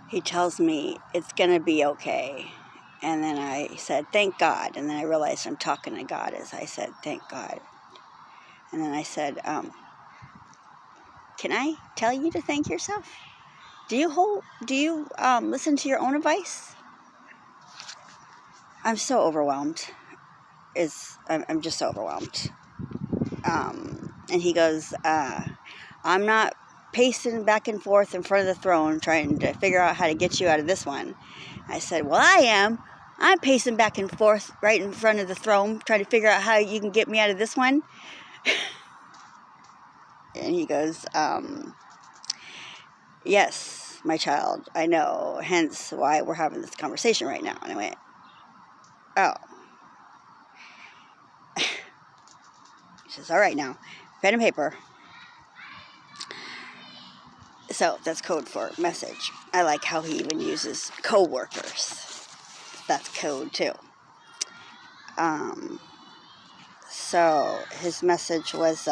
he tells me it's going to be okay. And then I said, thank God. And then I realized I'm talking to God as I said, thank God. And then I said, can I tell you to thank yourself? Do you listen to your own advice? I'm so overwhelmed. I'm just so overwhelmed. And he goes, I'm not pacing back and forth in front of the throne trying to figure out how to get you out of this one. I said, well, I am. I'm pacing back and forth right in front of the throne trying to figure out how you can get me out of this one. And he goes, yes, my child, I know, hence why we're having this conversation right now. And I went, oh. He says, all right now, pen and paper. So that's code for message. I like how he even uses co-workers. That's code too. So his message was,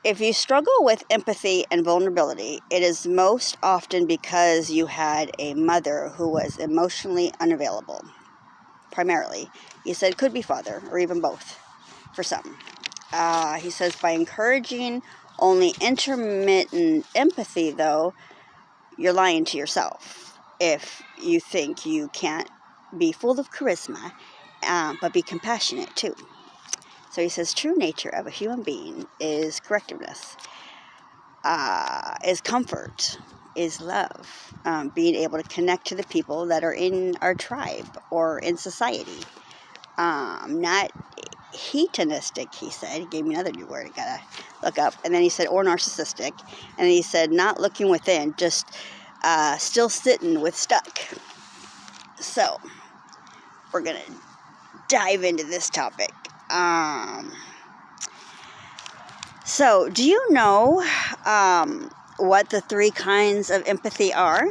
if you struggle with empathy and vulnerability, it is most often because you had a mother who was emotionally unavailable. Primarily. He said could be father or even both for some. He says by encouraging only intermittent empathy, though, you're lying to yourself if you think you can't be full of charisma, but be compassionate too. So he says true nature of a human being is correctiveness, is comfort, is love, being able to connect to the people that are in our tribe or in society. Not hedonistic, he said. He gave me another new word I gotta look up. And then he said, or narcissistic. And he said, not looking within, just still sitting with stuck. So, we're gonna dive into this topic. So, do you know what the 3 kinds of empathy are?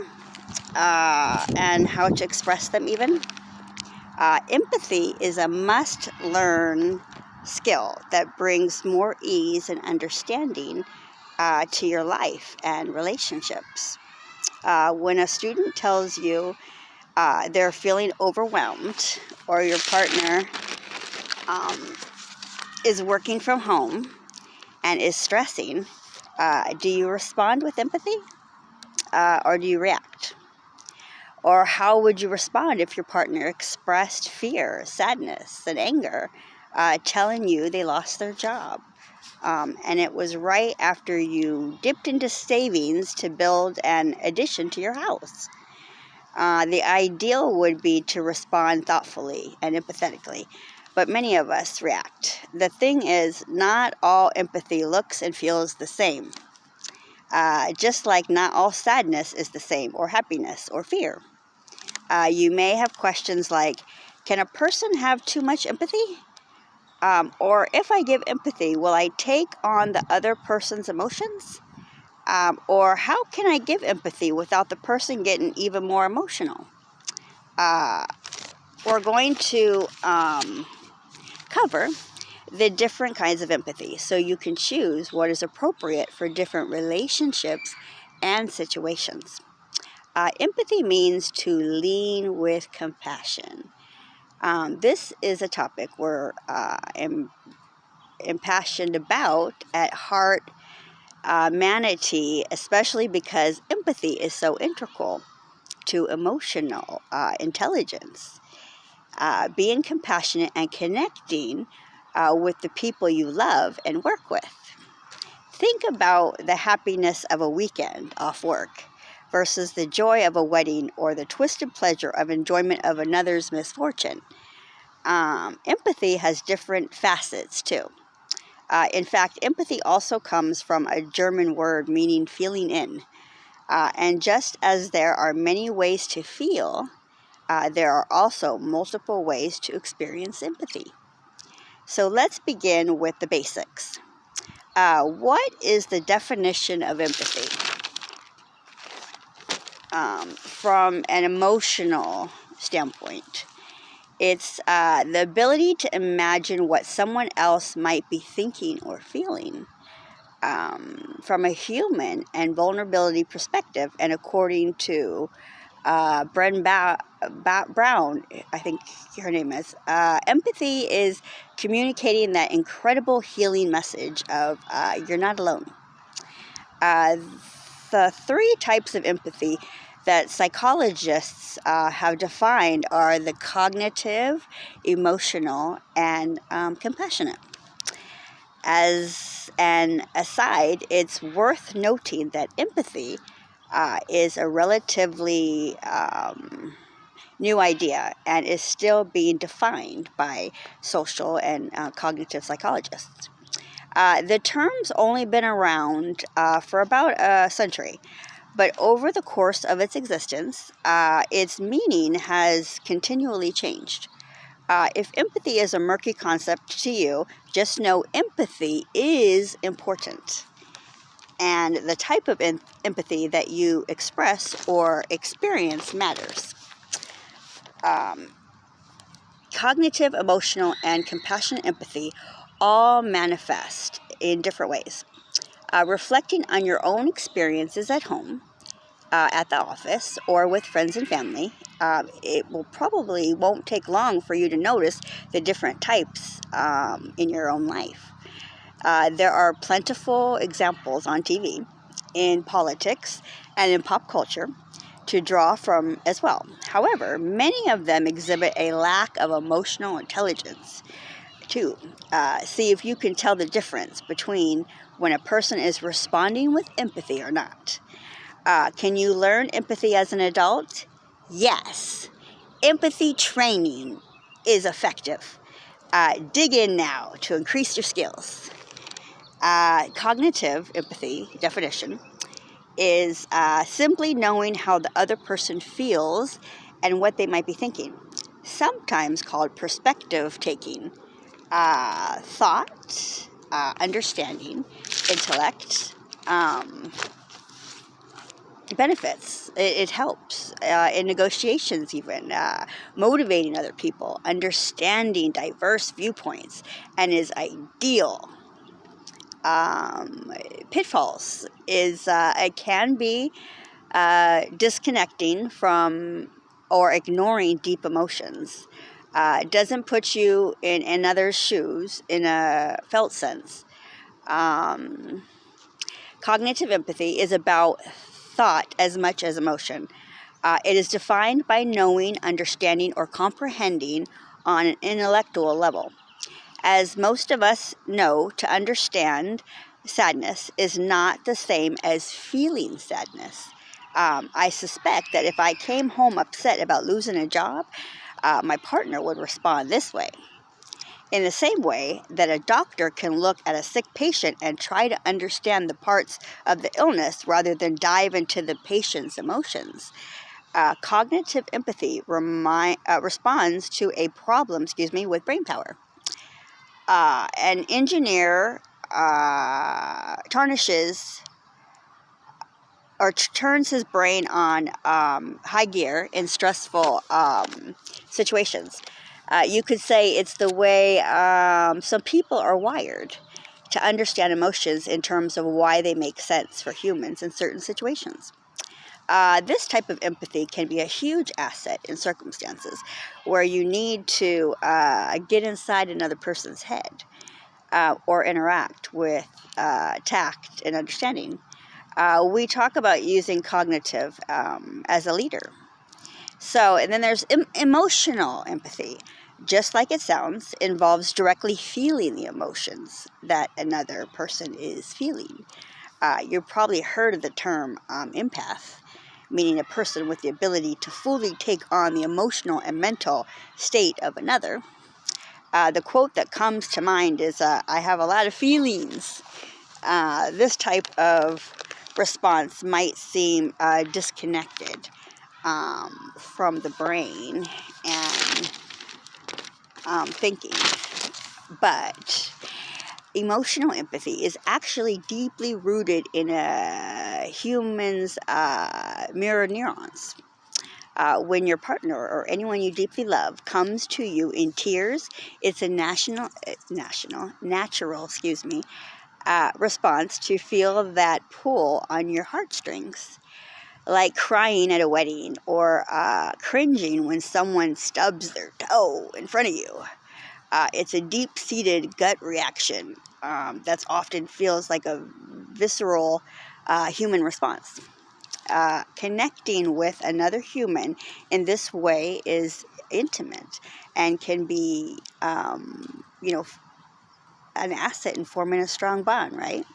And how to express them even? Empathy is a must-learn skill that brings more ease and understanding to your life and relationships. When a student tells you they're feeling overwhelmed, or your partner is working from home and is stressing, do you respond with empathy or do you react? Or how would you respond if your partner expressed fear, sadness, and anger, telling you they lost their job? And it was right after you dipped into savings to build an addition to your house. The ideal would be to respond thoughtfully and empathetically, but many of us react. The thing is, not all empathy looks and feels the same. Just like not all sadness is the same, or happiness, or fear. You may have questions like, can a person have too much empathy? Or if I give empathy, will I take on the other person's emotions? Or how can I give empathy without the person getting even more emotional? We're going to cover the different kinds of empathy so you can choose what is appropriate for different relationships and situations. Empathy means to lean with compassion. This is a topic we're impassioned about at Heart Manatee, especially because empathy is so integral to emotional intelligence. Being compassionate and connecting with the people you love and work with. Think about the happiness of a weekend off work versus the joy of a wedding or the twisted pleasure of enjoyment of another's misfortune. Empathy has different facets too. In fact, empathy also comes from a German word meaning feeling in. And just as there are many ways to feel, there are also multiple ways to experience empathy. So let's begin with the basics. What is the definition of empathy? From an emotional standpoint, it's the ability to imagine what someone else might be thinking or feeling. from a human and vulnerability perspective, and according to Brené Brown, I think her name is, empathy is communicating that incredible healing message of you're not alone. The three types of empathy that psychologists have defined are the cognitive, emotional, and compassionate. As an aside, it's worth noting that empathy is a relatively new idea and is still being defined by social and cognitive psychologists. The term's only been around for about a century, but over the course of its existence, its meaning has continually changed. If empathy is a murky concept to you, just know empathy is important. And the type of empathy that you express or experience matters. Cognitive, emotional, and compassionate empathy all manifest in different ways. Reflecting on your own experiences at home, at the office, or with friends and family, it won't take long for you to notice the different types in your own life. There are plentiful examples on TV, in politics, and in pop culture to draw from as well. However, many of them exhibit a lack of emotional intelligence too. See if you can tell the difference between when a person is responding with empathy or not. Can you learn empathy as an adult? Yes. Empathy training is effective. Dig in now to increase your skills. Cognitive empathy definition is simply knowing how the other person feels and what they might be thinking, sometimes called perspective taking. Thought, understanding, intellect, benefits. It helps in negotiations, even motivating other people, understanding diverse viewpoints, and is ideal. Pitfalls is it can be disconnecting from or ignoring deep emotions. It doesn't put you in another's shoes in a felt sense. Cognitive empathy is about thought as much as emotion. It is defined by knowing, understanding, or comprehending on an intellectual level. As most of us know, to understand sadness is not the same as feeling sadness. I suspect that if I came home upset about losing a job, my partner would respond this way. In the same way that a doctor can look at a sick patient and try to understand the parts of the illness rather than dive into the patient's emotions. Cognitive empathy responds to a problem, with brain power. An engineer turns his brain on high gear in stressful situations. You could say it's the way some people are wired to understand emotions in terms of why they make sense for humans in certain situations. This type of empathy can be a huge asset in circumstances where you need to get inside another person's head or interact with tact and understanding. We talk about using cognitive as a leader. So, and then there's emotional empathy. Just like it sounds, involves directly feeling the emotions that another person is feeling. You've probably heard of the term empath, meaning a person with the ability to fully take on the emotional and mental state of another. The quote that comes to mind is, I have a lot of feelings. This type of response might seem disconnected from the brain and thinking, but emotional empathy is actually deeply rooted in a human's mirror neurons. When your partner or anyone you deeply love comes to you in tears, it's a natural response to feel that pull on your heartstrings, like crying at a wedding or cringing when someone stubs their toe in front of you. It's a deep-seated gut reaction that often feels like a visceral human response. Connecting with another human in this way is intimate and can be, an asset in forming a strong bond, right?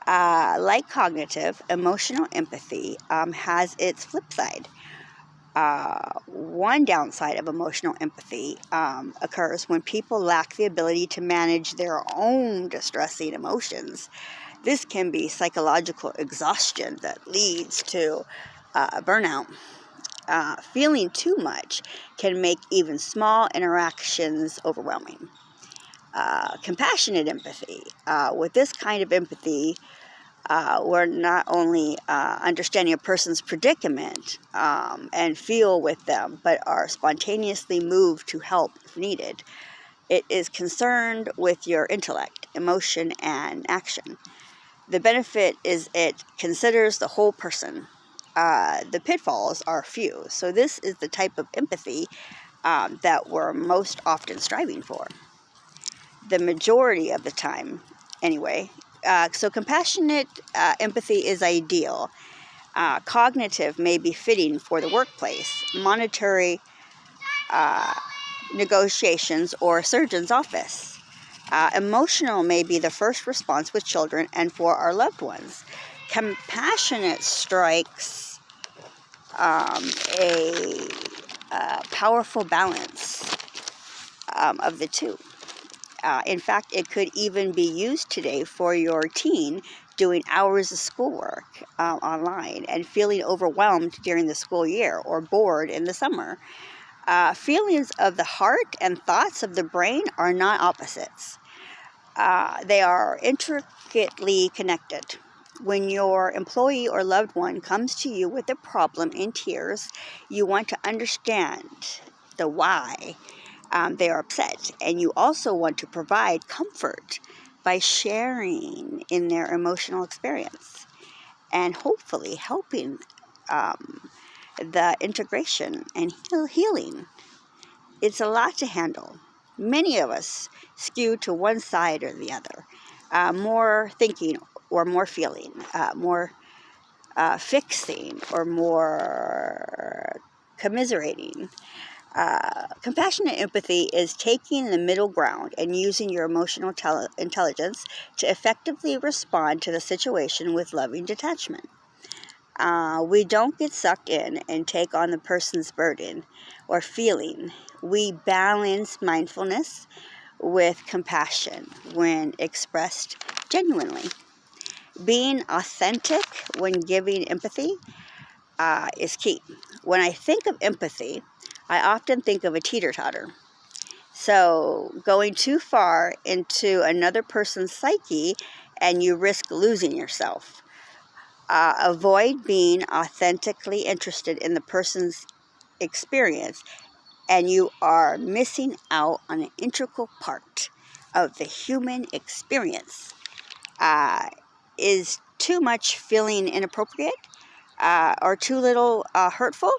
Like cognitive, emotional empathy has its flip side. One downside of emotional empathy occurs when people lack the ability to manage their own distressing emotions. This can be psychological exhaustion that leads to burnout. Feeling too much can make even small interactions overwhelming. Compassionate empathy. With this kind of empathy, we're not only understanding a person's predicament and feel with them, but are spontaneously moved to help if needed. It is concerned with your intellect, emotion, and action. The benefit is it considers the whole person. The pitfalls are few. So this is the type of empathy that we're most often striving for. The majority of the time, anyway. So compassionate empathy is ideal. Cognitive may be fitting for the workplace, monetary negotiations, or a surgeon's office. Emotional may be the first response with children and for our loved ones. Compassionate strikes a powerful balance of the two. In fact, it could even be used today for your teen doing hours of schoolwork online and feeling overwhelmed during the school year or bored in the summer. Feelings of the heart and thoughts of the brain are not opposites. They are intricately connected. When your employee or loved one comes to you with a problem in tears, you want to understand the why they are upset, and you also want to provide comfort by sharing in their emotional experience and hopefully helping the integration and healing. It's a lot to handle. Many of us skew to one side or the other, more thinking or more feeling, more fixing or more commiserating. Compassionate empathy is taking the middle ground and using your emotional intelligence to effectively respond to the situation with loving detachment. We don't get sucked in and take on the person's burden or feeling. We balance mindfulness with compassion when expressed genuinely. Being authentic when giving empathy is key. When I think of empathy, I often think of a teeter-totter. So going too far into another person's psyche and you risk losing yourself. Avoid being authentically interested in the person's experience, and you are missing out on an integral part of the human experience. Is too much feeling inappropriate or too little hurtful?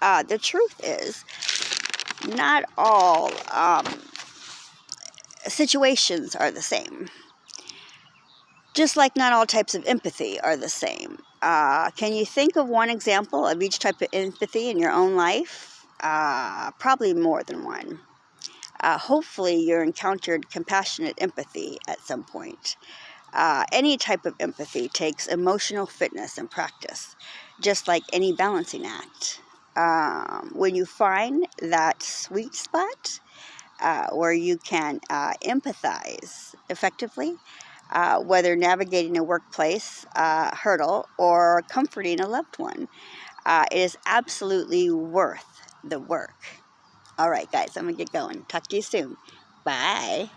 The truth is, not all situations are the same. Just like not all types of empathy are the same. Can you think of one example of each type of empathy in your own life? Probably more than one. Hopefully you encountered compassionate empathy at some point. Any type of empathy takes emotional fitness and practice, just like any balancing act. When you find that sweet spot where you can empathize effectively, whether navigating a workplace hurdle or comforting a loved one, it is absolutely worth the work. All right, guys, I'm going to get going. Talk to you soon. Bye.